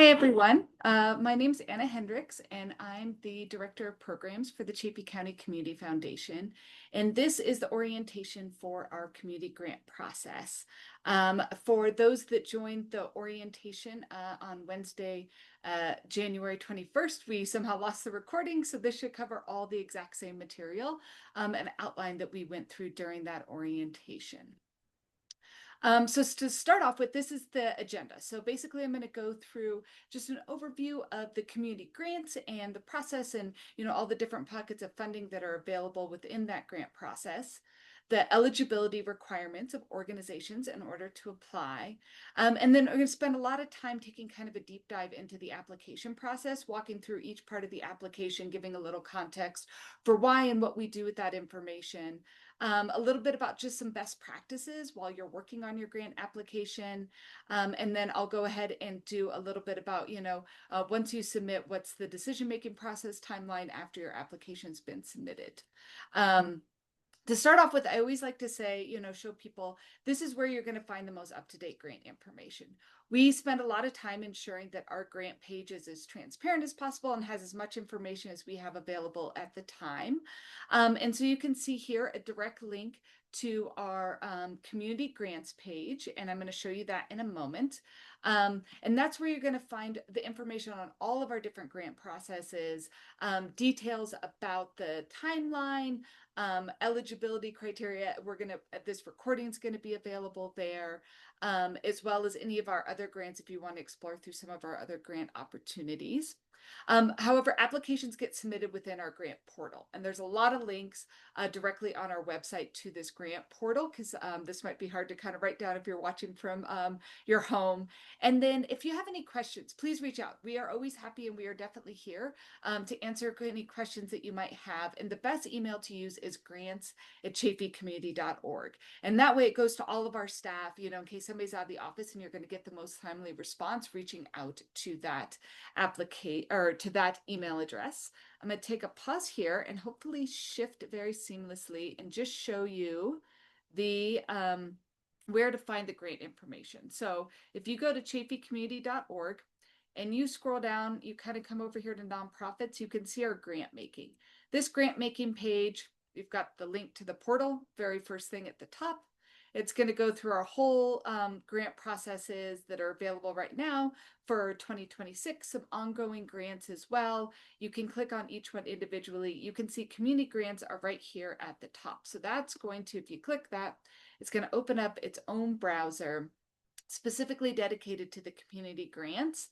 Hi, everyone. My name is Anna Hendricks, and I'm the Director of Programs for the Chaffey County Community Foundation. And this is the orientation for our community grant process. For those that joined the orientation on Wednesday, January 21st, we somehow lost the recording, so this should cover all the exact same material and outline that we went through during that orientation. So to start off with, this is the agenda. So basically, I'm going to go through just an overview of the community grants and the process and, all the different pockets of funding that are available within that grant process, the eligibility requirements of organizations in order to apply. And then we're going to spend a lot of time taking kind of a deep dive into the application process, walking through each part of the application, giving a little context for why and what we do with that information. A little bit about just some best practices while you're working on your grant application. And then I'll go ahead and do a little bit about, once you submit, what's the decision-making process timeline after your application's been submitted. To start off with, I always like to say, show people this is where you're going to find the most up-to-date grant information. We spend a lot of time ensuring that our grant page is as transparent as possible and has as much information as we have available at the time. And so you can see here a direct link to our community grants page, and I'm going to show you that in a moment. And that's where you're going to find the information on all of our different grant processes, details about the timeline, eligibility criteria. This recording is going to be available there, as well as any of our other grants if you want to explore through some of our other grant opportunities. However, applications get submitted within our grant portal, and there's a lot of links directly on our website to this grant portal, because this might be hard to kind of write down if you're watching from your home. And then if you have any questions, please reach out. We are always happy, and we are definitely here to answer any questions that you might have. And the best email to use is grants@chaffeycommunity.org. And that way it goes to all of our staff, in case somebody's out of the office, and you're going to get the most timely response reaching out to that application or to that email address. I'm going to take a pause here and hopefully shift very seamlessly and just show you the where to find the grant information. So if you go to chaffeycommunity.org and you scroll down, you kind of come over here to nonprofits, you can see our grant making. This grant making page, we've got the link to the portal, very first thing at the top. It's going to go through our whole grant processes that are available right now for 2026, some ongoing grants as well. You can click on each one individually. You can see community grants are right here at the top. So that's going to, if you click that, it's going to open up its own browser specifically dedicated to the community grants.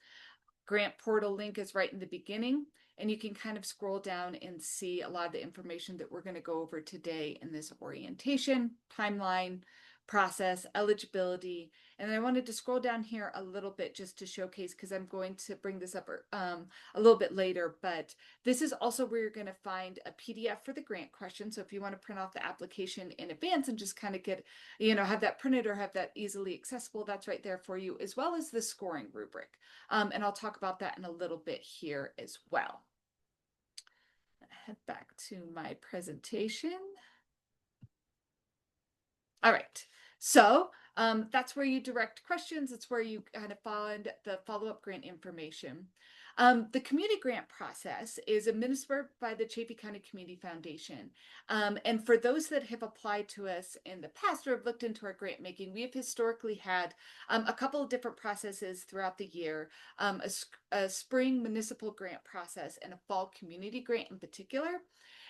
Grant portal link is right in the beginning, and you can kind of scroll down and see a lot of the information that we're going to go over today in this orientation, timeline, process, eligibility. And then I wanted to scroll down here a little bit just to showcase, because I'm going to bring this up a little bit later, but this is also where you're going to find a PDF for the grant question. So if you want to print off the application in advance and just kind of get, have that printed or have that easily accessible, that's right there for you, as well as the scoring rubric. And I'll talk about that in a little bit here as well. Head back to my presentation. All right, so that's where you direct questions. It's where you kind of find the follow-up grant information. The community grant process is administered by the Chaffey County Community Foundation. And for those that have applied to us in the past or have looked into our grant making, we have historically had a couple of different processes throughout the year, a spring municipal grant process and a fall community grant in particular.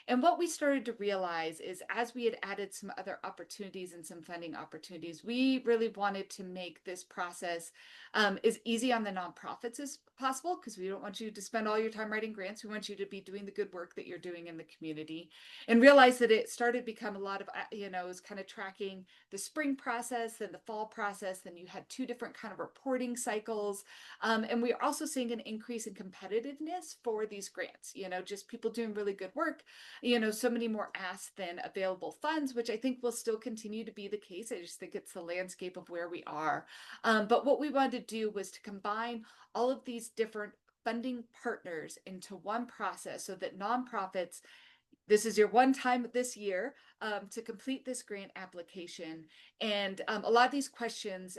And what we started to realize is, as we had added some other opportunities and some funding opportunities, we really wanted to make this process as easy on the nonprofits as possible, because we don't want you to spend all your time writing grants. We want you to be doing the good work that you're doing in the community, and realize that it started to become a lot of, it was kind of tracking the spring process, then the fall process, then you had two different kind of reporting cycles. And we're also seeing an increase in competitiveness for these grants, just people doing really good work. So many more asks than available funds, which I think will still continue to be the case. I just think it's the landscape of where we are. But what we wanted to do was to combine all of these different funding partners into one process so that nonprofits this is your one time this year to complete this grant application. And a lot of these questions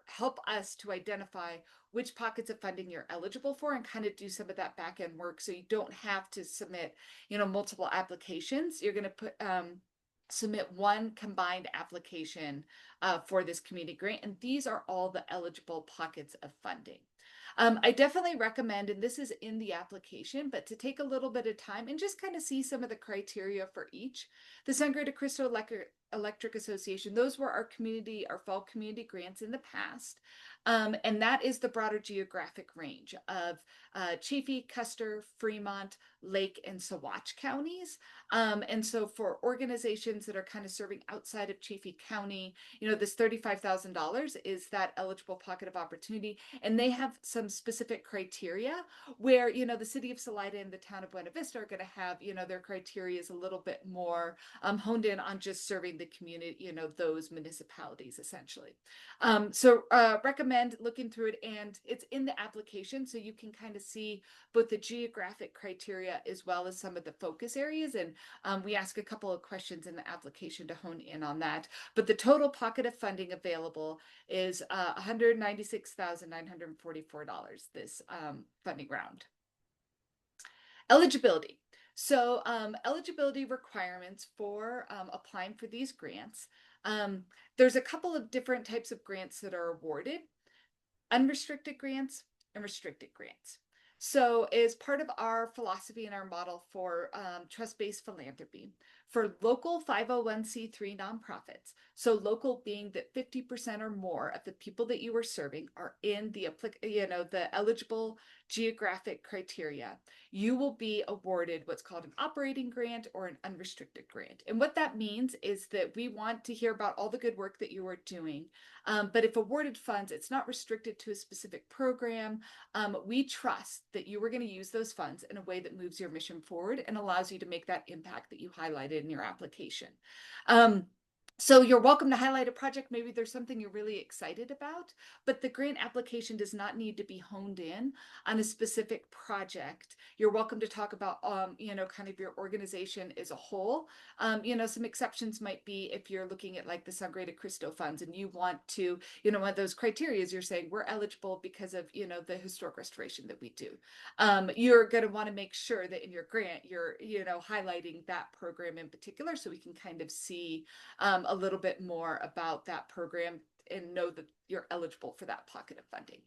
help us to identify which pockets of funding you're eligible for and kind of do some of that back end work so you don't have to submit, multiple applications. You're going to submit one combined application for this community grant, and these are all the eligible pockets of funding. I definitely recommend, and this is in the application, but to take a little bit of time and just kind of see some of the criteria for each. The Sangre de Cristo Electric Association, those were our fall community grants in the past. And that is the broader geographic range of Chaffee, Custer, Fremont, Lake, and Saguache counties. And so for organizations that are kind of serving outside of Chaffee County, this $35,000 is that eligible pocket of opportunity. And they have some specific criteria where, the city of Salida and the town of Buena Vista are going to have, their criteria is a little bit more honed in on just serving the community, those municipalities essentially. So recommend looking through it, and it's in the application so you can kind of see both the geographic criteria as well as some of the focus areas. And we ask a couple of questions in the application to hone in on that. But the total pocket of funding available is $196,944 this funding round. Eligibility. So eligibility requirements for applying for these grants. There's a couple of different types of grants that are awarded: unrestricted grants and restricted grants. So as part of our philosophy and our model for trust-based philanthropy, for local 501c3 nonprofits, so local being that 50% or more of the people that you are serving are in the eligible geographic criteria, you will be awarded what's called an operating grant or an unrestricted grant. And what that means is that we want to hear about all the good work that you are doing. But if awarded funds, it's not restricted to a specific program. We trust that you are going to use those funds in a way that moves your mission forward and allows you to make that impact that you highlighted in your application. So you're welcome to highlight a project. Maybe there's something you're really excited about, but the grant application does not need to be honed in on a specific project. You're welcome to talk about, kind of your organization as a whole. Some exceptions might be if you're looking at like the Sangre de Cristo funds and you want to, one of those criteria is you're saying we're eligible because of, the historic restoration that we do. You're going to want to make sure that in your grant, you're, highlighting that program in particular so we can kind of see a little bit more about that program and know that you're eligible for that pocket of funding.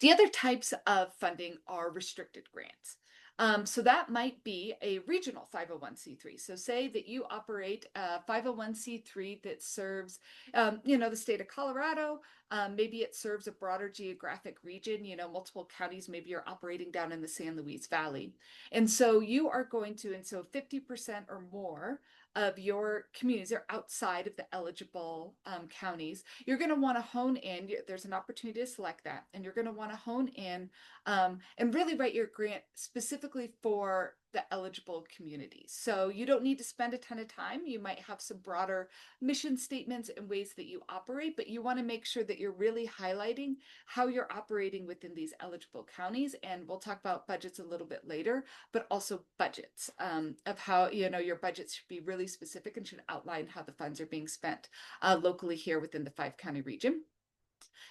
The other types of funding are restricted grants. So that might be a regional 501c3. So say that you operate a 501c3 that serves, the state of Colorado. Maybe it serves a broader geographic region, multiple counties. Maybe you're operating down in the San Luis Valley. And so you are going to, and so 50% or more of your communities are outside of the eligible counties. You're going to want to hone in. There's an opportunity to select that, and you're going to want to hone in and really write your grant specifically for the eligible communities. So you don't need to spend a ton of time. You might have some broader mission statements and ways that you operate, but you want to make sure that you're really highlighting how you're operating within these eligible counties. And we'll talk about budgets a little bit later, but also budgets of how, your budgets should be really specific and should outline how the funds are being spent locally here within the 5-county region.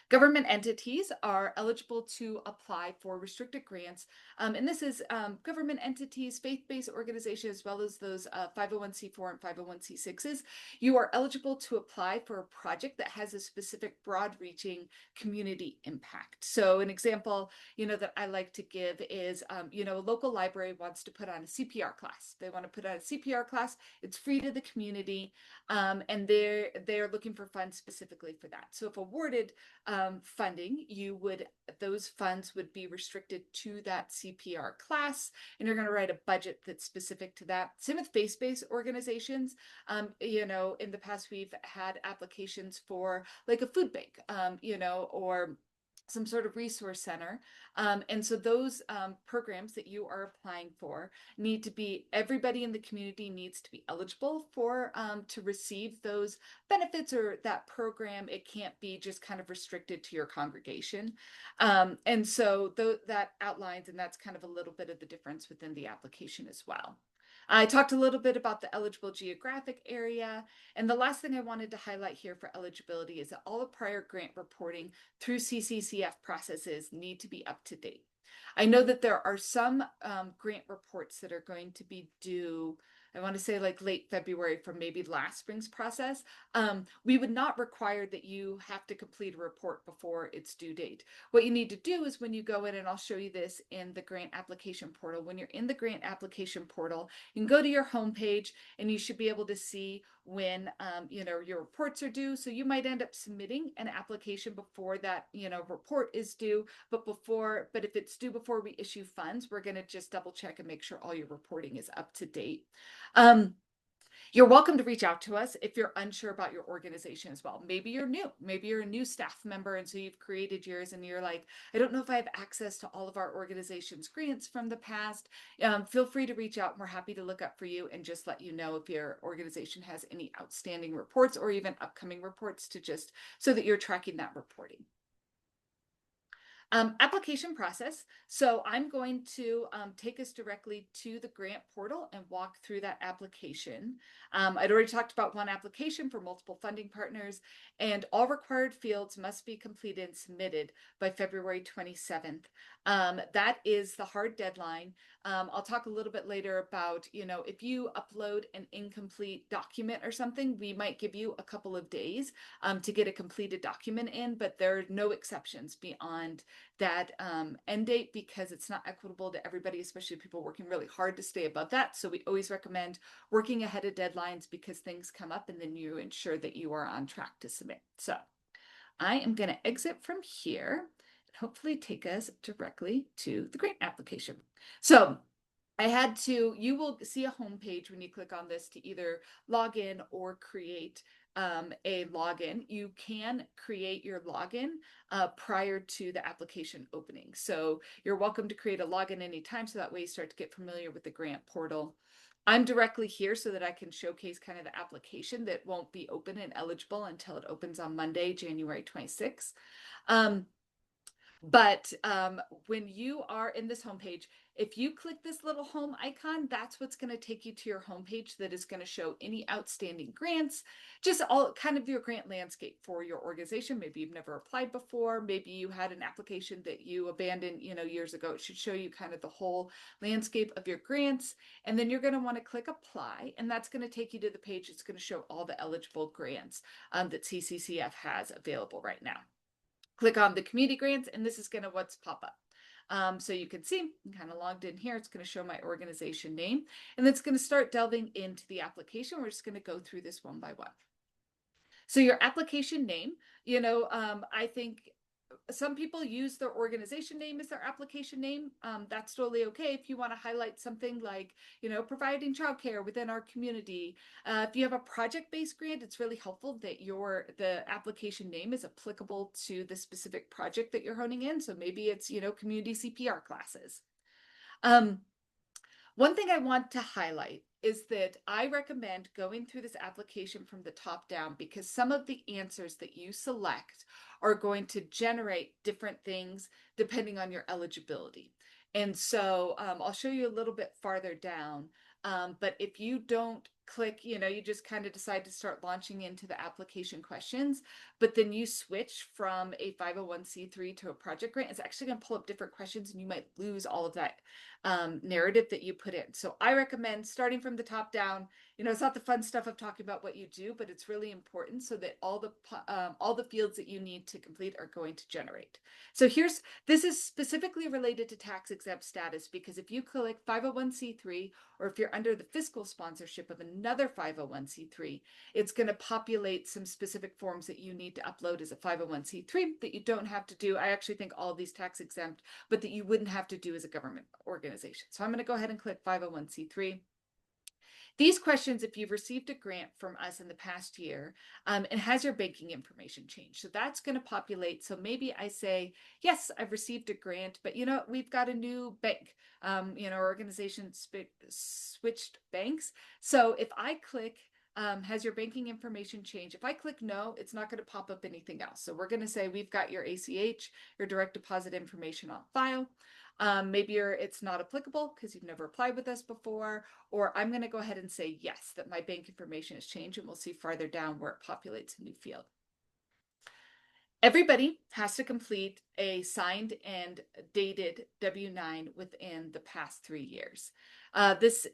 Government entities are eligible to apply for restricted grants. And this is government entities, faith-based organizations, as well as those 501c4 and 501c6s. You are eligible to apply for a project that has a specific broad-reaching community impact. So an example, that I like to give is, a local library wants to put on a CPR class. They want to put on a CPR class. It's free to the community, and they're looking for funds specifically for that. So if awarded funding, those funds would be restricted to that CPR class, and you're going to write a budget that's specific to that. Same with faith-based organizations. In the past, we've had applications for like a food bank, or some sort of resource center. And so those programs that you are applying for need to be, everybody in the community needs to be eligible for to receive those benefits or that program. It can't be just kind of restricted to your congregation. And so that outlines, and that's kind of a little bit of the difference within the application as well. I talked a little bit about the eligible geographic area. And the last thing I wanted to highlight here for eligibility is that all the prior grant reporting through CCCF processes need to be up to date. I know that there are some grant reports that are going to be due, I want to say like late February from maybe last spring's process. We would not require that you have to complete a report before its due date. What you need to do is when you go in, and I'll show you this in the grant application portal, when you're in the grant application portal, you can go to your homepage and you should be able to see when your reports are due. So you might end up submitting an application before that report is due, but if it's due before we issue funds, we're going to just double check and make sure all your reporting is up to date. You're welcome to reach out to us if you're unsure about your organization as well. Maybe you're new, maybe you're a new staff member, and so you've created yours and you're like, I don't know if I have access to all of our organization's grants from the past. Feel free to reach out and we're happy to look up for you and just let you know if your organization has any outstanding reports or even upcoming reports, to just so that you're tracking that reporting. Application process. So I'm going to take us directly to the grant portal and walk through that application. I'd already talked about one application for multiple funding partners, and all required fields must be completed and submitted by February 27th. That is the hard deadline. I'll talk a little bit later about, if you upload an incomplete document or something, we might give you a couple of days to get a completed document in, but there are no exceptions beyond that end date, because it's not equitable to everybody, especially people working really hard to stay above that. So we always recommend working ahead of deadlines, because things come up and then you ensure that you are on track to submit. So I am going to exit from here and hopefully take us directly to the grant application. So you will see a home page when you click on this to either log in or create a login. You can create your login prior to the application opening. So you're welcome to create a login anytime, so that way you start to get familiar with the grant portal. I'm directly here so that I can showcase kind of the application that won't be open and eligible until it opens on Monday, January 26th. But when you are in this homepage, if you click this little home icon, that's what's going to take you to your homepage that is going to show any outstanding grants, just all kind of your grant landscape for your organization. Maybe you've never applied before. Maybe you had an application that you abandoned, years ago. It should show you kind of the whole landscape of your grants. And then you're going to want to click apply, and that's going to take you to the page. It's going to show all the eligible grants that CCCF has available right now. Click on the community grants, and this is going to pop up. So you can see I'm kind of logged in here. It's going to show my organization name, and it's going to start delving into the application. We're just going to go through this one by one. So your application name, I think some people use their organization name as their application name. That's totally okay. If you want to highlight something like, providing childcare within our community. If you have a project-based grant, it's really helpful that the application name is applicable to the specific project that you're honing in. So maybe it's, community CPR classes. One thing I want to highlight is that I recommend going through this application from the top down, because some of the answers that you select are going to generate different things depending on your eligibility. And so I'll show you a little bit farther down. But if you don't click, you just kind of decide to start launching into the application questions, but then you switch from a 501c3 to a project grant, it's actually going to pull up different questions and you might lose all of that narrative that you put in. So I recommend starting from the top down. It's not the fun stuff of talking about what you do, but it's really important so that all the fields that you need to complete are going to generate. So this is specifically related to tax exempt status, because if you click 501c3, or if you're under the fiscal sponsorship of another 501c3, it's going to populate some specific forms that you need to upload as a 501c3 that you don't have to do. I actually think all of these tax exempt, but that you wouldn't have to do as a government organization. So I'm going to go ahead and click 501c3. These questions, if you've received a grant from us in the past year, and has your banking information changed? So that's going to populate. So maybe I say, yes, I've received a grant, but we've got a new bank. Our organization switched banks. So if I click has your banking information changed? If I click no, it's not going to pop up anything else. So we're going to say we've got your ACH, your direct deposit information on file. Maybe it's not applicable because you've never applied with us before, or I'm going to go ahead and say yes, that my bank information has changed, and we'll see farther down where it populates a new field. Everybody has to complete a signed and dated W-9 within the past 3 years. This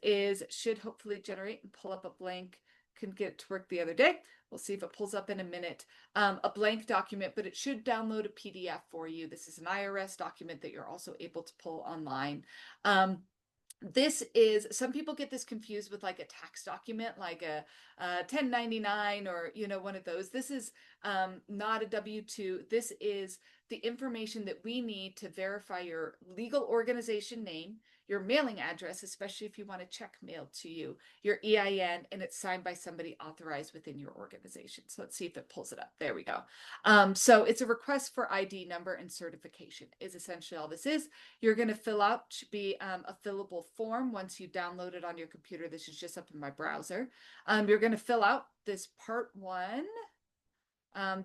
should hopefully generate and pull up a blank. Couldn't get it to work the other day. We'll see if it pulls up in a minute. A blank document, but it should download a PDF for you. This is an IRS document that you're also able to pull online. Some people get this confused with like a tax document, like a 1099 or, one of those. This is not a W-2. This is the information that we need to verify your legal organization name, your mailing address, especially if you want a check mailed to you, your EIN, and it's signed by somebody authorized within your organization. So let's see if it pulls it up. There we go. So it's a request for ID number and certification is essentially all this is. You're going to fill out, should be a fillable form once you download it on your computer. This is just up in my browser. You're going to fill out this part 1.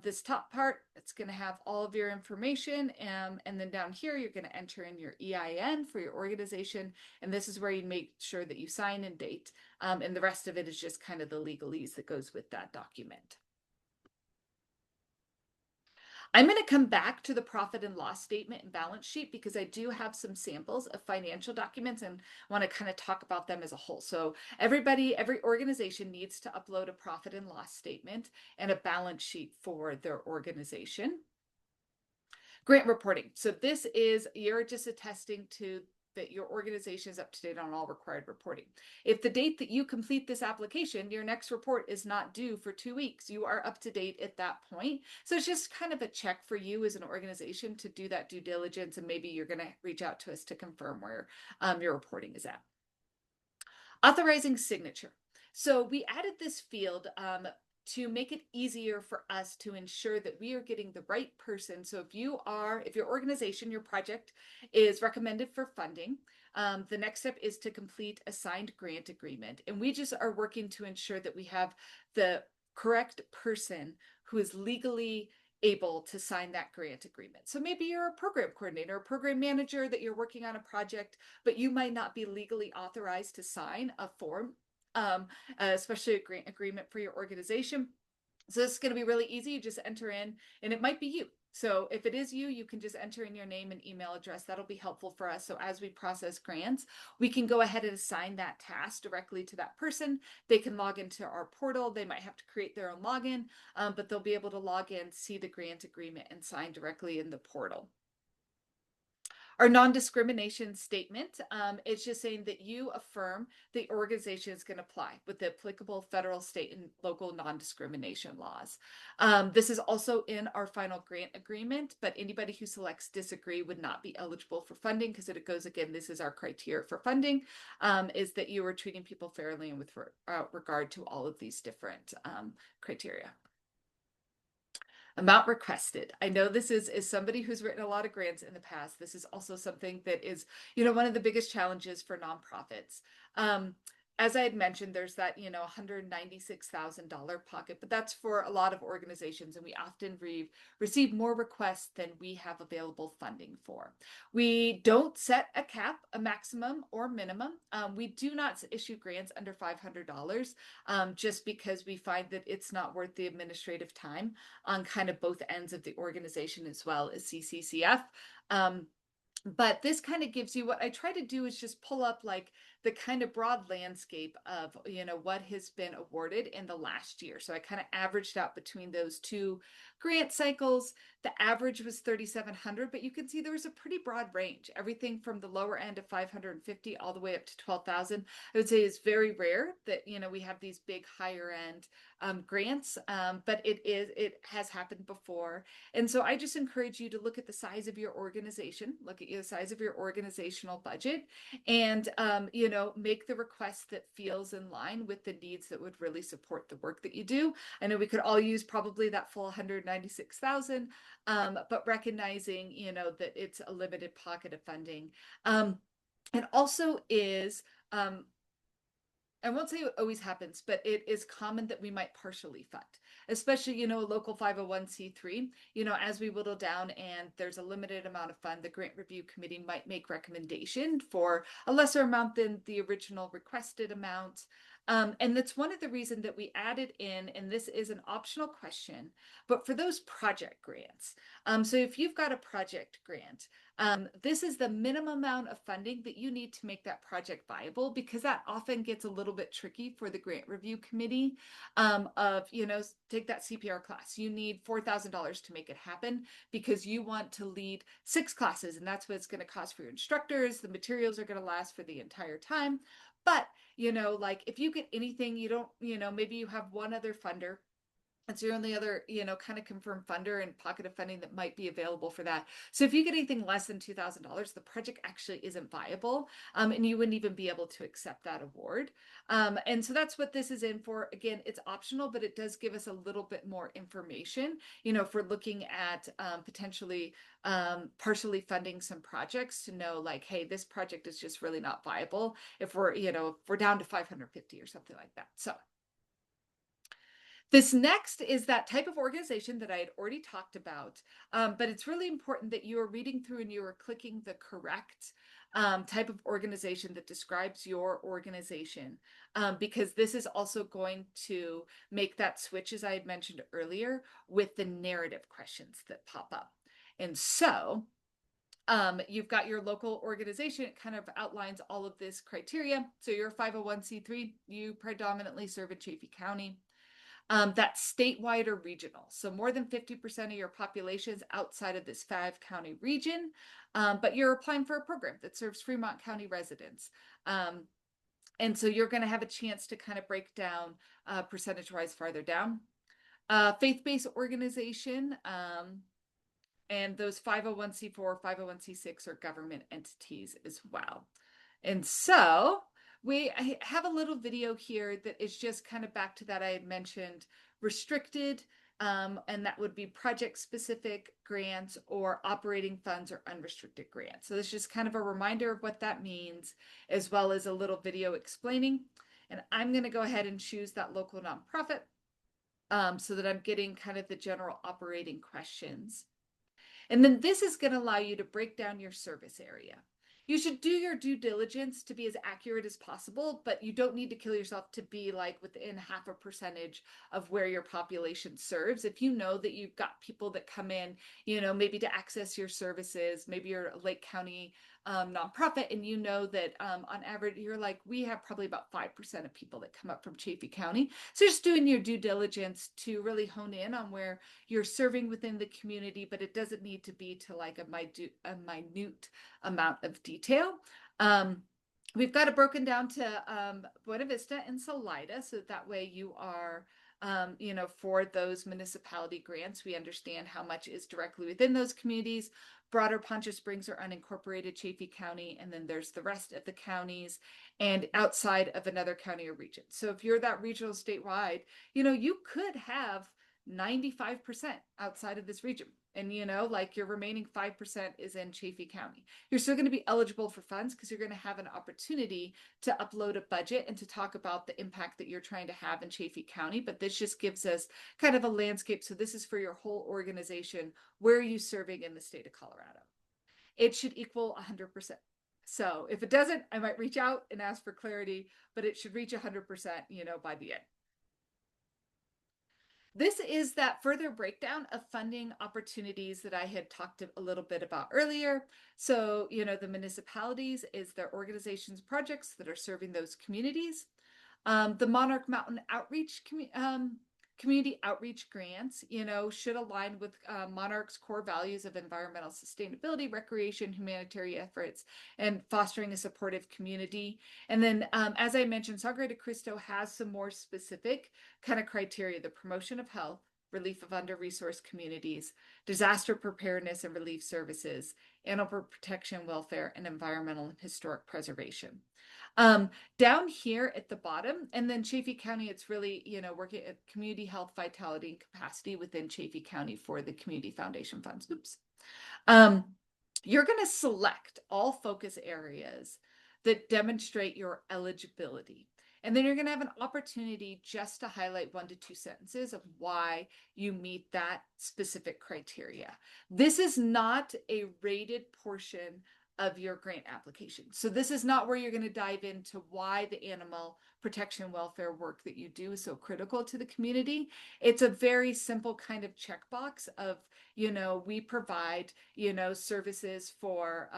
This top part, it's going to have all of your information, and then down here, you're going to enter in your EIN for your organization, and this is where you make sure that you sign and date, and the rest of it is just kind of the legalese that goes with that document. I'm going to come back to the profit and loss statement and balance sheet because I do have some samples of financial documents and want to kind of talk about them as a whole. So every organization needs to upload a profit and loss statement and a balance sheet for their organization. Grant reporting. So this is, you're just attesting to that your organization is up to date on all required reporting. If the date that you complete this application, your next report is not due for 2 weeks, you are up to date at that point. So it's just kind of a check for you as an organization to do that due diligence, and maybe you're going to reach out to us to confirm where your reporting is at. Authorizing signature. So we added this field to make it easier for us to ensure that we are getting the right person. So if your organization, your project is recommended for funding, the next step is to complete a signed grant agreement. And we just are working to ensure that we have the correct person who is legally able to sign that grant agreement. So maybe you're a program coordinator, a program manager that you're working on a project, but you might not be legally authorized to sign a form, especially a grant agreement for your organization. So this is going to be really easy. You just enter in, and it might be you. So if it is you, you can just enter in your name and email address. That'll be helpful for us. So as we process grants, we can go ahead and assign that task directly to that person. They can log into our portal. They might have to create their own login, but they'll be able to log in, see the grant agreement, and sign directly in the portal. Our non-discrimination statement is just saying that you affirm the organization is going to apply with the applicable federal, state, and local non-discrimination laws. This is also in our final grant agreement, but anybody who selects disagree would not be eligible for funding because it goes, again, this is our criteria for funding, is that you are treating people fairly and with regard to all of these different criteria. Amount requested. I know this is somebody who's written a lot of grants in the past. This is also something that is, one of the biggest challenges for nonprofits. As I had mentioned, there's that, $196,000 pocket, but that's for a lot of organizations, and we often receive more requests than we have available funding for. We don't set a cap, a maximum or minimum. We do not issue grants under $500 just because we find that it's not worth the administrative time on kind of both ends of the organization as well as CCCF. But this kind of gives you, what I try to do is just pull up like the kind of broad landscape of, what has been awarded in the last year. So I kind of averaged out between those two grant cycles. The average was 3,700, but you can see there was a pretty broad range, everything from the lower end of 550 all the way up to 12,000. I would say it's very rare that, we have these big higher end grants, but it has happened before. And so I just encourage you to look at the size of your organization, look at the size of your organizational budget, and, make the request that feels in line with the needs that would really support the work that you do. I know we could all use probably that full 196,000, but recognizing, that it's a limited pocket of funding. It also is, I won't say it always happens, but it is common that we might partially fund, especially, a local 501c3, as we whittle down and there's a limited amount of fund, the grant review committee might make recommendation for a lesser amount than the original requested amount. And that's one of the reasons that we added in, and this is an optional question, but for those project grants. So if you've got a project grant, this is the minimum amount of funding that you need to make that project viable, because that often gets a little bit tricky for the grant review committee. Take that CPR class. You need $4,000 to make it happen because you want to lead 6 classes, and that's what it's going to cost for your instructors. The materials are going to last for the entire time. But, like if you get anything, you don't, maybe you have one other funder. It's your only other, kind of confirmed funder and pocket of funding that might be available for that. So if you get anything less than $2,000, the project actually isn't viable, and you wouldn't even be able to accept that award. And so that's what this is in for. Again, it's optional, but it does give us a little bit more information, if we're looking at potentially partially funding some projects, to know like, hey, this project is just really not viable if we're down to 550 or something like that. So this next is that type of organization that I had already talked about, but it's really important that you are reading through and you are clicking the correct type of organization that describes your organization, because this is also going to make that switch, as I had mentioned earlier, with the narrative questions that pop up. And so you've got your local organization. It kind of outlines all of this criteria. So you're a 501c3, you predominantly serve in Chaffee County. That's statewide or regional. So more than 50% of your population is outside of this 5-county region, but you're applying for a program that serves Fremont County residents. And so you're going to have a chance to kind of break down percentage-wise farther down. Faith-based organization, and those 501c4, 501c6 are government entities as well. And so I have a little video here that is just kind of back to that I had mentioned, restricted, and that would be project-specific grants or operating funds or unrestricted grants. So this is just kind of a reminder of what that means, as well as a little video explaining. And I'm going to go ahead and choose that local nonprofit, so that I'm getting kind of the general operating questions. And then this is going to allow you to break down your service area. You should do your due diligence to be as accurate as possible, but you don't need to kill yourself to be like within 0.5% of where your population serves. If you know that you've got people that come in, maybe to access your services, maybe you're a Lake County nonprofit, and you know that on average, you're like, we have probably about 5% of people that come up from Chaffee County. So just doing your due diligence to really hone in on where you're serving within the community, but it doesn't need to be to like a minute amount of detail. We've got it broken down to Buena Vista and Salida, so that way you are for those municipality grants, we understand how much is directly within those communities. Broader Poncha Springs or unincorporated Chaffee County, and then there's the rest of the counties and outside of another county or region. So if you're that regional statewide, you could have 95% outside of this region. And, like your remaining 5% is in Chaffee County. You're still going to be eligible for funds because you're going to have an opportunity to upload a budget and to talk about the impact that you're trying to have in Chaffee County. But this just gives us kind of a landscape. So this is for your whole organization. Where are you serving in the state of Colorado? It should equal 100%. So if it doesn't, I might reach out and ask for clarity, but it should reach 100%, by the end. This is that further breakdown of funding opportunities that I had talked a little bit about earlier. So, the municipalities is their organizations, projects that are serving those communities. The Monarch Mountain Outreach community outreach grants, should align with Monarch's core values of environmental sustainability, recreation, humanitarian efforts, and fostering a supportive community. And then, as I mentioned, Sangre de Cristo has some more specific kind of criteria: the promotion of health, relief of under-resourced communities, disaster preparedness and relief services, animal protection, welfare, and environmental and historic preservation. Down here at the bottom, and then Chaffee County, it's really, working at community health, vitality, and capacity within Chaffee County for the community foundation funds. Oops. You're going to select all focus areas that demonstrate your eligibility. And then you're going to have an opportunity just to highlight 1 to 2 sentences of why you meet that specific criteria. This is not a rated portion of your grant application. So this is not where you're going to dive into why the animal protection and welfare work that you do is so critical to the community. It's a very simple kind of checkbox of, we provide, services for,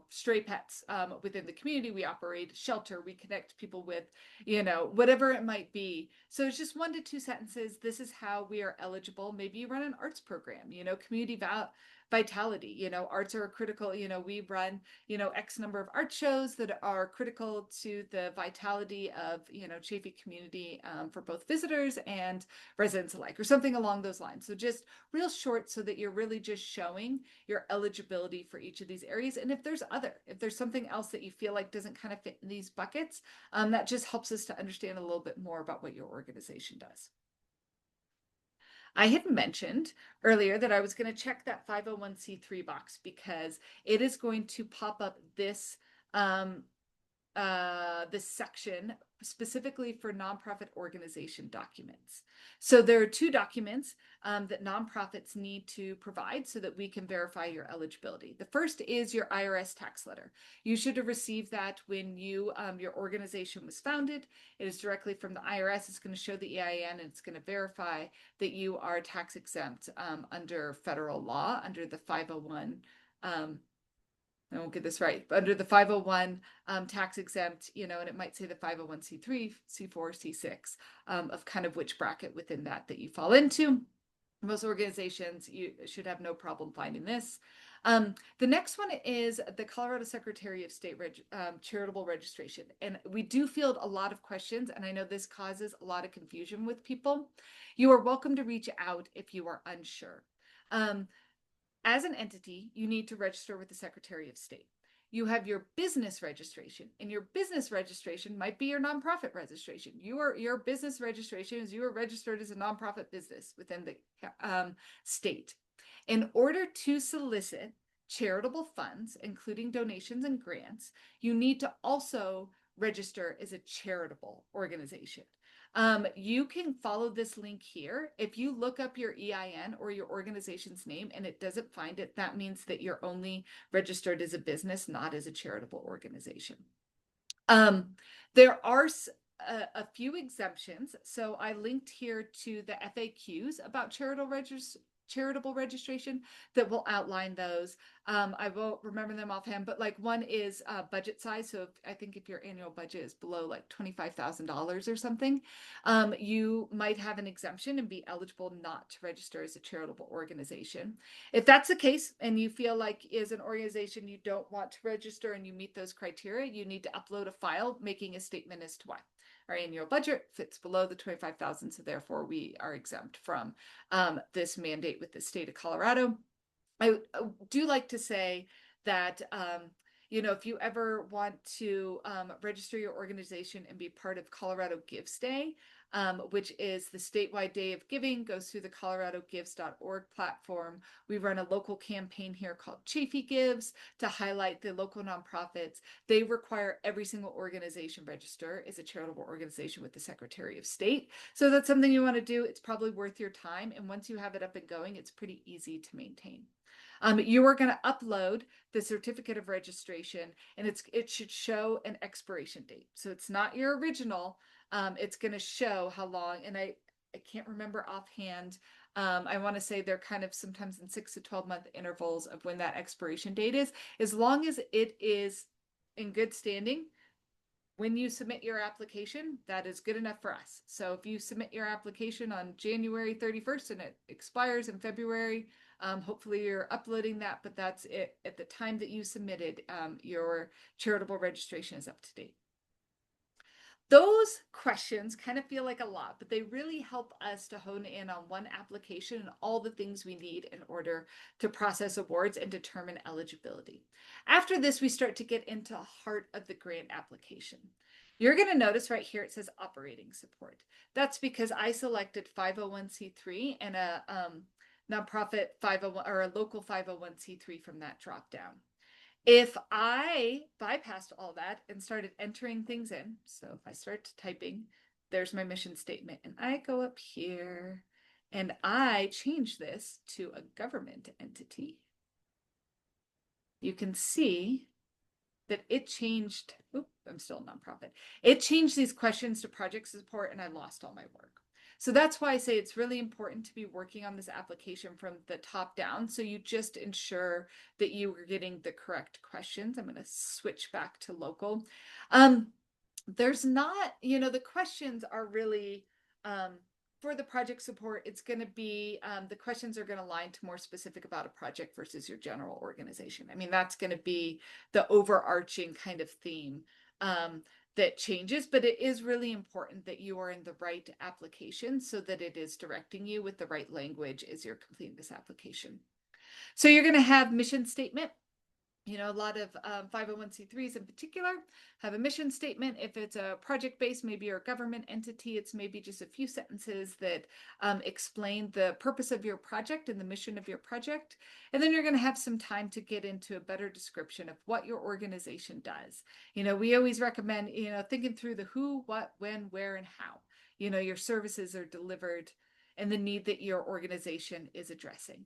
stray pets within the community. We operate a shelter. We connect people with, whatever it might be. So it's just 1 to 2 sentences. This is how we are eligible. Maybe you run an arts program, community vitality, arts are critical. We run, X number of art shows that are critical to the vitality of, Chaffee community for both visitors and residents alike, or something along those lines. So just real short so that you're really just showing your eligibility for each of these areas. And if there's something else that you feel like doesn't kind of fit in these buckets, that just helps us to understand a little bit more about what your organization does. I had mentioned earlier that I was going to check that 501c3 box because it is going to pop up this section specifically for nonprofit organization documents. So there are 2 documents that nonprofits need to provide so that we can verify your eligibility. The first is your IRS tax letter. You should have received that when your organization was founded. It is directly from the IRS. It's going to show the EIN and it's going to verify that you are tax exempt under federal law, under the 501 I won't get this right, but under the 501 tax exempt, and it might say the 501c3, C4, C6 of kind of which bracket within that you fall into. Most organizations, you should have no problem finding this. The next one is the Colorado Secretary of State charitable registration. And we do field a lot of questions, and I know this causes a lot of confusion with people. You are welcome to reach out if you are unsure. As an entity, you need to register with the Secretary of State. You have your business registration, and your business registration might be your nonprofit registration. Your business registration is you are registered as a nonprofit business within the state. In order to solicit charitable funds, including donations and grants, you need to also register as a charitable organization. You can follow this link here. If you look up your EIN or your organization's name and it doesn't find it, that means that you're only registered as a business, not as a charitable organization. There are a few exemptions. So I linked here to the FAQs about charitable registration that will outline those. I won't remember them offhand, but like one is budget size. So I think if your annual budget is below like $25,000 or something, you might have an exemption and be eligible not to register as a charitable organization. If that's the case and you feel like as an organization you don't want to register and you meet those criteria, you need to upload a file making a statement as to why. Our annual budget fits below the 25,000, so therefore we are exempt from this mandate with the state of Colorado. I do like to say that if you ever want to register your organization and be part of Colorado Gives Day, which is the statewide day of giving, goes through the coloradogives.org platform. We run a local campaign here called Chaffee Gives to highlight the local nonprofits. They require every single organization register as a charitable organization with the Secretary of State. So that's something you want to do. It's probably worth your time. And once you have it up and going, it's pretty easy to maintain. You are going to upload the certificate of registration, and it should show an expiration date. So it's not your original. It's going to show how long, and I can't remember offhand. I want to say they're kind of sometimes in 6 to 12 month intervals of when that expiration date is. As long as it is in good standing, when you submit your application, that is good enough for us. So if you submit your application on January 31st and it expires in February, hopefully you're uploading that, but that's it. At the time that you submitted, your charitable registration is up to date. Those questions kind of feel like a lot, but they really help us to hone in on one application and all the things we need in order to process awards and determine eligibility. After this, we start to get into the heart of the grant application. You're going to notice right here it says operating support. That's because I selected 501c3 and a nonprofit 501 or a local 501c3 from that drop down. If I bypassed all that and started entering things in, so if I start typing, there's my mission statement, and I go up here and I change this to a government entity, you can see that it changed. Oop, I'm still a nonprofit. It changed these questions to project support, and I lost all my work. So that's why I say it's really important to be working on this application from the top down. So you just ensure that you are getting the correct questions. I'm going to switch back to local. There's not, the questions are really, for the project support, it's going to be, the questions are going to align to more specific about a project versus your general organization. I mean, that's going to be the overarching kind of theme that changes, but it is really important that you are in the right application so that it is directing you with the right language as you're completing this application. So you're going to have mission statement. A lot of 501c3s in particular have a mission statement. If it's a project-based, maybe you're a government entity, it's maybe just a few sentences that explain the purpose of your project and the mission of your project. And then you're going to have some time to get into a better description of what your organization does. We always recommend, thinking through the who, what, when, where, and how, your services are delivered and the need that your organization is addressing.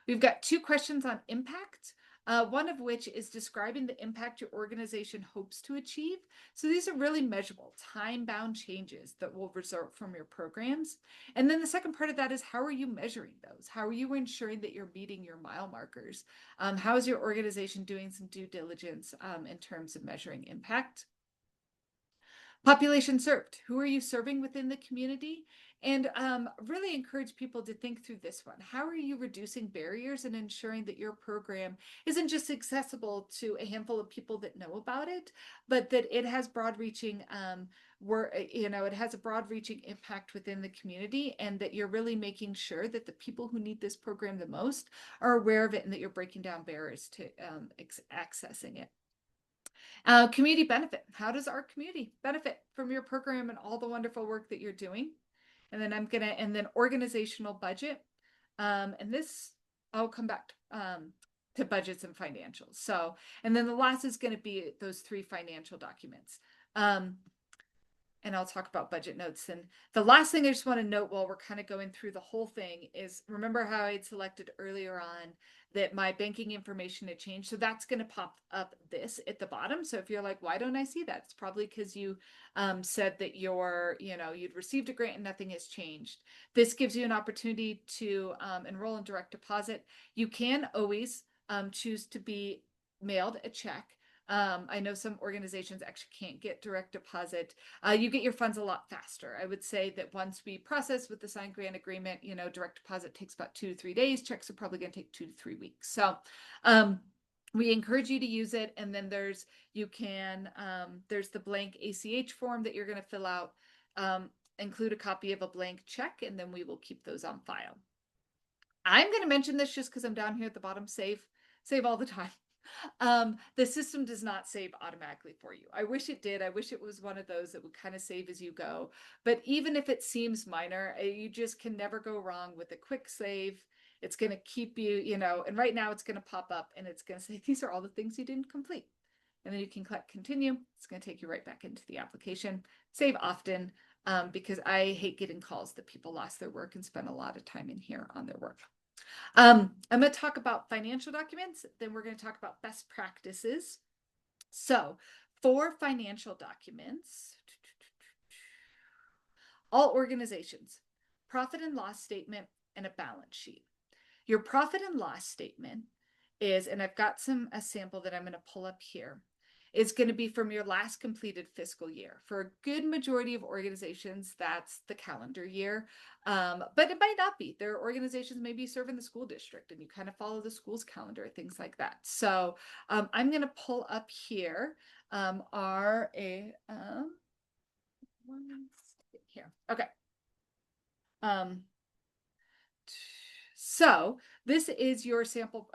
We've got 2 questions on impact. One of which is describing the impact your organization hopes to achieve. So these are really measurable, time-bound changes that will result from your programs. And then the second part of that is, how are you measuring those? How are you ensuring that you're meeting your mile markers? How is your organization doing some due diligence in terms of measuring impact? Population served. Who are you serving within the community? And really encourage people to think through this one. How are you reducing barriers and ensuring that your program isn't just accessible to a handful of people that know about it, but that it has broad-reaching it has a broad-reaching impact within the community, and that you're really making sure that the people who need this program the most are aware of it, and that you're breaking down barriers to accessing it. Community benefit. How does our community benefit from your program and all the wonderful work that you're doing? And then and then organizational budget. And this, I'll come back to budgets and financials. So, and then the last is going to be those 3 financial documents. And I'll talk about budget notes. And the last thing I just want to note while we're kind of going through the whole thing is, remember how I had selected earlier on that my banking information had changed. So that's going to pop up this at the bottom. So if you're like, why don't I see that? It's probably because you said that you'd received a grant and nothing has changed. This gives you an opportunity to enroll in direct deposit. You can always choose to be mailed a check. I know some organizations actually can't get direct deposit. You get your funds a lot faster. I would say that once we process with the signed grant agreement, direct deposit takes about 2 to 3 days. Checks are probably going to take 2 to 3 weeks. So we encourage you to use it. And then there's the blank ACH form that you're going to fill out. Include a copy of a blank check, and then we will keep those on file. I'm going to mention this just because I'm down here at the bottom. Save all the time. The system does not save automatically for you. I wish it did. I wish it was one of those that would kind of save as you go. But even if it seems minor, you just can never go wrong with a quick save. It's going to keep you, and right now it's going to pop up and it's going to say, these are all the things you didn't complete. And then you can click continue. It's going to take you right back into the application. Save often, because I hate getting calls that people lost their work and spent a lot of time in here on their work. I'm going to talk about financial documents, then we're going to talk about best practices. So for financial documents, all organizations, profit and loss statement and a balance sheet. Your profit and loss statement is, and I've got a sample that I'm going to pull up here, is going to be from your last completed fiscal year. For a good majority of organizations, that's the calendar year. But it might not be. There are organizations maybe you serve in the school district and you kind of follow the school's calendar, things like that. So I'm going to pull up here here. Okay. So this is your sample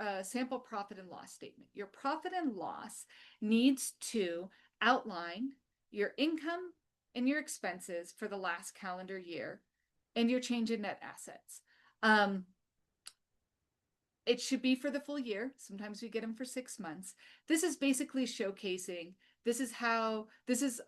profit and loss statement. Your profit and loss needs to outline your income and your expenses for the last calendar year and your change in net assets. It should be for the full year. Sometimes we get them for 6 months. This is basically showcasing this is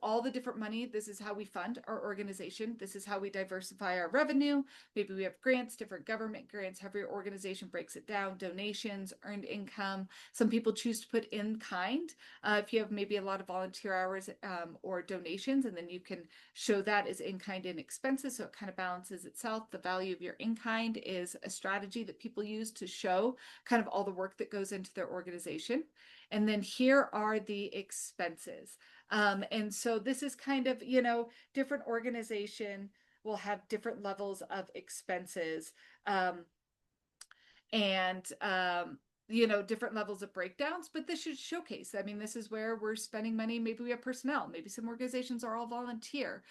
all the different money. This is how we fund our organization. This is how we diversify our revenue. Maybe we have grants, different government grants. Every organization breaks it down, donations, earned income. Some people choose to put in kind. If you have maybe a lot of volunteer hours or donations, and then you can show that as in kind and expenses. So it kind of balances itself. The value of your in kind is a strategy that people use to show kind of all the work that goes into their organization. And then here are the expenses. And so this is kind of, different organization will have different levels of expenses. And different levels of breakdowns, but this should showcase. I mean, this is where we're spending money. Maybe we have personnel. Maybe some organizations are all volunteer.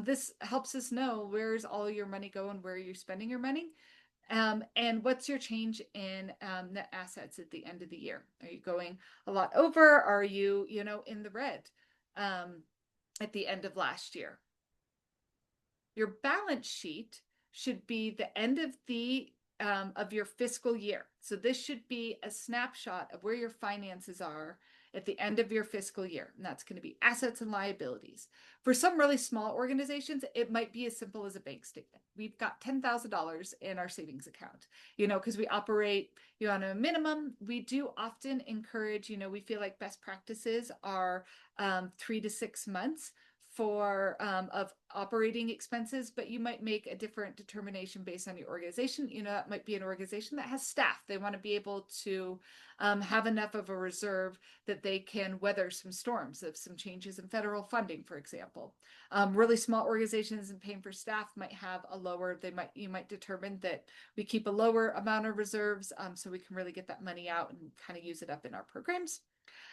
This helps us know where's all your money going, where you're spending your money. And what's your change in net assets at the end of the year? Are you going a lot over? Are you, in the red at the end of last year? Your balance sheet should be the end of your fiscal year. So this should be a snapshot of where your finances are at the end of your fiscal year. And that's going to be assets and liabilities. For some really small organizations, it might be as simple as a bank statement. We've got $10,000 in our savings account, because we operate, on a minimum. We do often encourage, we feel like best practices are 3 to 6 months for of operating expenses, but you might make a different determination based on your organization. That might be an organization that has staff. They want to be able to have enough of a reserve that they can weather some storms of some changes in federal funding, for example. Really small organizations and paying for staff might have a lower, you might determine that we keep a lower amount of reserves so we can really get that money out and kind of use it up in our programs.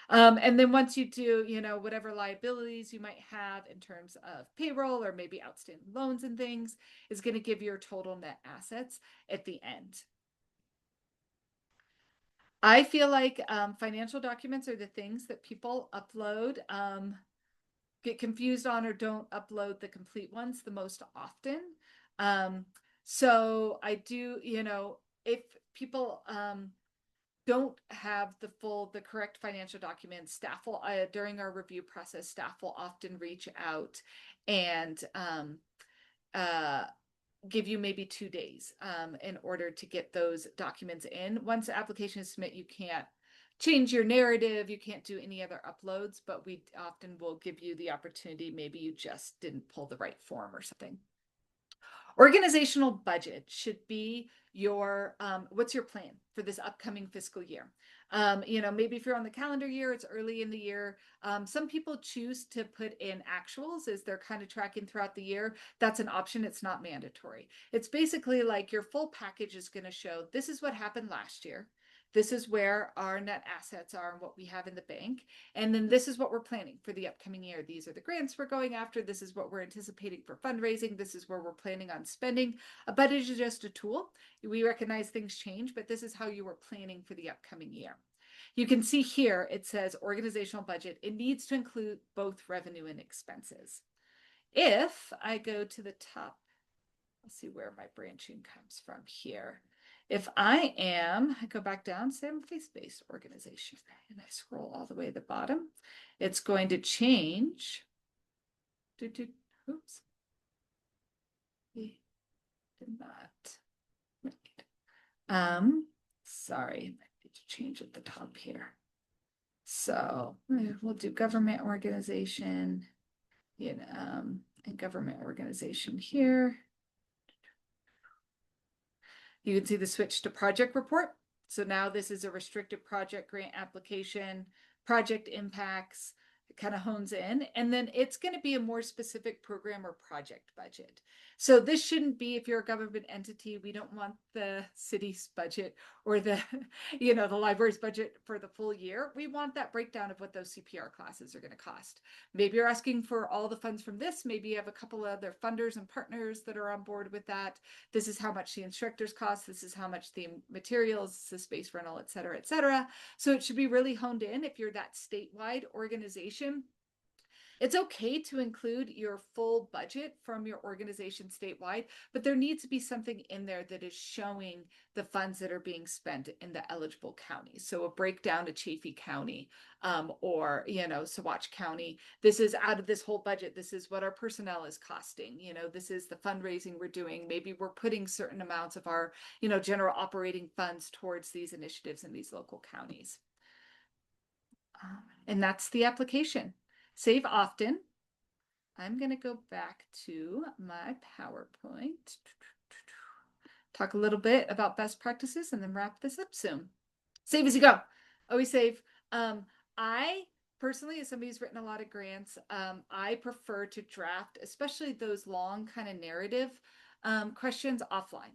And then once you do, whatever liabilities you might have in terms of payroll or maybe outstanding loans and things is going to give your total net assets at the end. I feel like financial documents are the things that people upload, get confused on, or don't upload the complete ones the most often. So I do, if people don't have the correct financial documents, staff will, during our review process, staff will often reach out and give you maybe 2 days in order to get those documents in. Once the application is submitted, you can't change your narrative, you can't do any other uploads, but we often will give you the opportunity. Maybe you just didn't pull the right form or something. Organizational budget should be your what's your plan for this upcoming fiscal year. Maybe if you're on the calendar year, it's early in the year. Some people choose to put in actuals as they're kind of tracking throughout the year. That's an option. It's not mandatory. It's basically like your full package is going to show this is what happened last year. This is where our net assets are and what we have in the bank. And then this is what we're planning for the upcoming year. These are the grants we're going after. This is what we're anticipating for fundraising. This is where we're planning on spending. A budget is just a tool. We recognize things change, but this is how you were planning for the upcoming year. You can see here, it says organizational budget. It needs to include both revenue and expenses. If I go to the top, let's see where my branching comes from here. If I go back down, say I'm a faith-based organization, and I scroll all the way to the bottom, it's going to change. Oops. Did not. Sorry, I need to change at the top here. So we'll do government organization, and government organization here. You can see the switch to project report. So now this is a restricted project grant application, project impacts, it kind of hones in, and then it's going to be a more specific program or project budget. So this shouldn't be, if you're a government entity, we don't want the city's budget or the library's budget for the full year. We want that breakdown of what those CPR classes are going to cost. Maybe you're asking for all the funds from this. Maybe you have a couple of other funders and partners that are on board with that. This is how much the instructors cost. This is how much the materials, the space rental, et cetera, et cetera. So it should be really honed in if you're that statewide organization. It's okay to include your full budget from your organization statewide, but there needs to be something in there that is showing the funds that are being spent in the eligible counties. So a breakdown to Chaffey County, or, Saguache County. This is out of this whole budget. This is what our personnel is costing. This is the fundraising we're doing. Maybe we're putting certain amounts of our, general operating funds towards these initiatives in these local counties. And that's the application. Save often. I'm going to go back to my PowerPoint, talk a little bit about best practices, and then wrap this up soon. Save as you go. Always save. I personally, as somebody who's written a lot of grants, I prefer to draft, especially those long kind of narrative questions offline.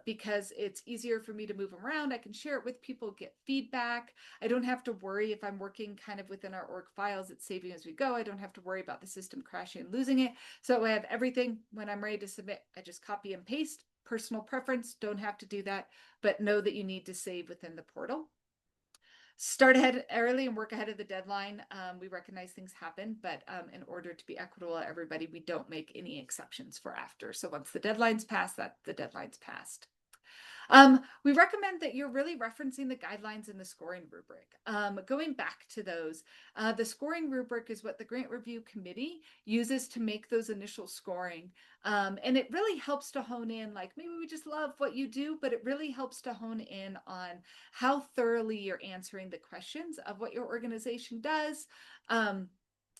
Because it's easier for me to move them around. I can share it with people, get feedback. I don't have to worry if I'm working kind of within our org files, it's saving as we go. I don't have to worry about the system crashing and losing it. So I have everything when I'm ready to submit. I just copy and paste. Personal preference, don't have to do that, but know that you need to save within the portal. Start ahead early and work ahead of the deadline. We recognize things happen, but in order to be equitable to everybody, we don't make any exceptions for after. So once the deadline's passed, the deadline's passed. We recommend that you're really referencing the guidelines in the scoring rubric. Going back to those, the scoring rubric is what the Grant Review Committee uses to make those initial scoring. And it really helps to hone in, like maybe we just love what you do, but it really helps to hone in on how thoroughly you're answering the questions of what your organization does.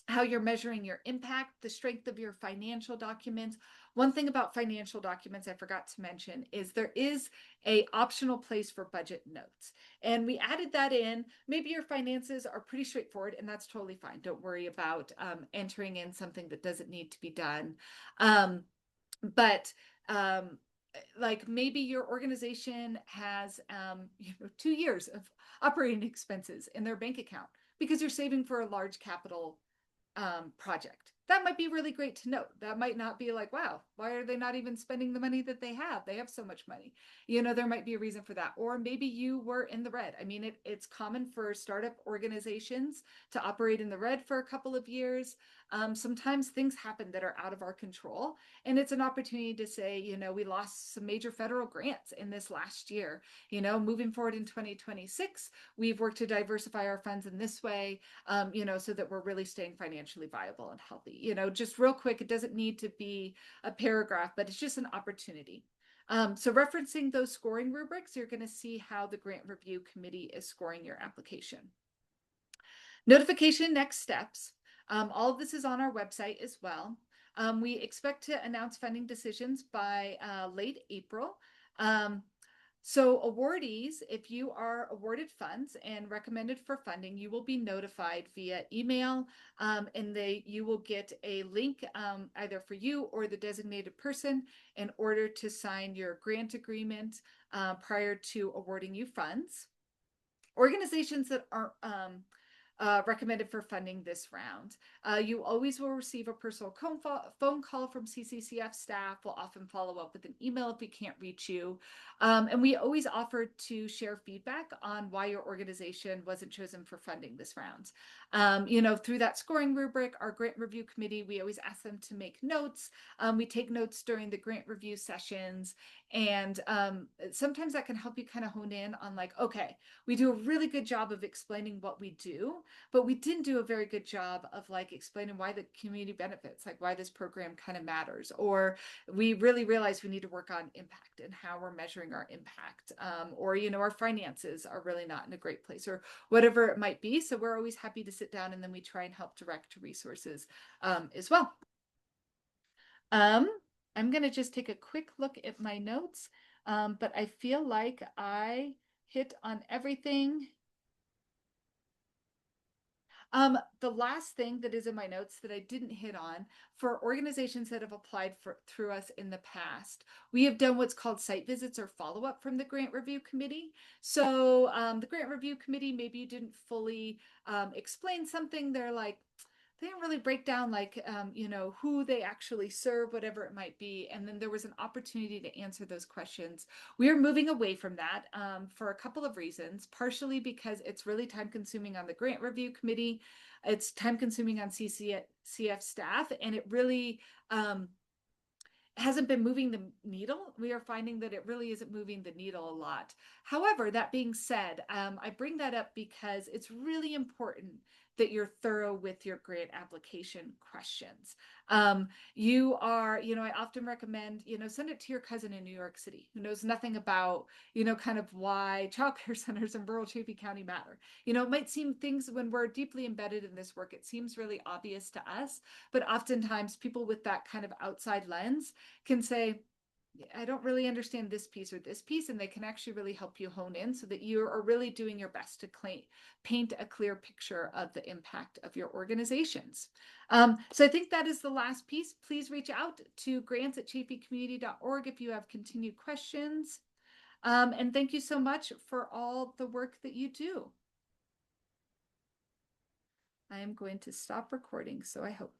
How you're measuring your impact, the strength of your financial documents. One thing about financial documents I forgot to mention is there is a optional place for budget notes. And we added that in. Maybe your finances are pretty straightforward, and that's totally fine. Don't worry about entering in something that doesn't need to be done. But like maybe your organization has 2 years of operating expenses in their bank account because you're saving for a large capital project. That might be really great to note. That might not be like, wow, why are they not even spending the money that they have? They have so much money. There might be a reason for that. Or maybe you were in the red. I mean, it's common for startup organizations to operate in the red for a couple of years. Sometimes things happen that are out of our control. And it's an opportunity to say, we lost some major federal grants in this last year. Moving forward in 2026, we've worked to diversify our funds in this way, so that we're really staying financially viable and healthy. Just real quick, it doesn't need to be a paragraph, but it's just an opportunity. So referencing those scoring rubrics, you're going to see how the Grant Review Committee is scoring your application. Notification next steps. All of this is on our website as well. We expect to announce funding decisions by late April. So awardees, if you are awarded funds and recommended for funding, you will be notified via email, and you will get a link either for you or the designated person in order to sign your grant agreement prior to awarding you funds. Organizations that are recommended for funding this round. You always will receive a personal phone call from CCCF staff. We'll often follow up with an email if we can't reach you. And we always offer to share feedback on why your organization wasn't chosen for funding this round. Through that scoring rubric, our grant review committee, we always ask them to make notes. We take notes during the grant review sessions. And sometimes that can help you kind of hone in on like, okay, we do a really good job of explaining what we do, but we didn't do a very good job of like explaining why the community benefits, like why this program kind of matters, or we really realize we need to work on impact and how we're measuring our impact, or our finances are really not in a great place, or whatever it might be. So we're always happy to sit down, and then we try and help direct to resources as well. I'm going to just take a quick look at my notes, but I feel like I hit on everything. The last thing that is in my notes that I didn't hit on, for organizations that have applied through us in the past, we have done what's called site visits or follow-up from the Grant Review Committee. So the Grant Review Committee, maybe you didn't fully explain something. They're like, they didn't really break down like who they actually serve, whatever it might be. And then there was an opportunity to answer those questions. We are moving away from that for a couple of reasons, partially because it's really time consuming on the grant review committee. It's time consuming on CCF staff, and it really hasn't been moving the needle. We are finding that it really isn't moving the needle a lot. However, that being said, I bring that up because it's really important that you're thorough with your grant application questions. I often recommend, send it to your cousin in New York City who knows nothing about, kind of why childcare centers in rural Chaffey County matter. It might seem things when we're deeply embedded in this work, it seems really obvious to us, but oftentimes people with that kind of outside lens can say, I don't really understand this piece or this piece, and they can actually really help you hone in so that you are really doing your best to paint a clear picture of the impact of your organizations. So I think that is the last piece. Please reach out to grants@chaffeycommunity.org if you have continued questions. And thank you so much for all the work that you do. I am going to stop recording, so I hope.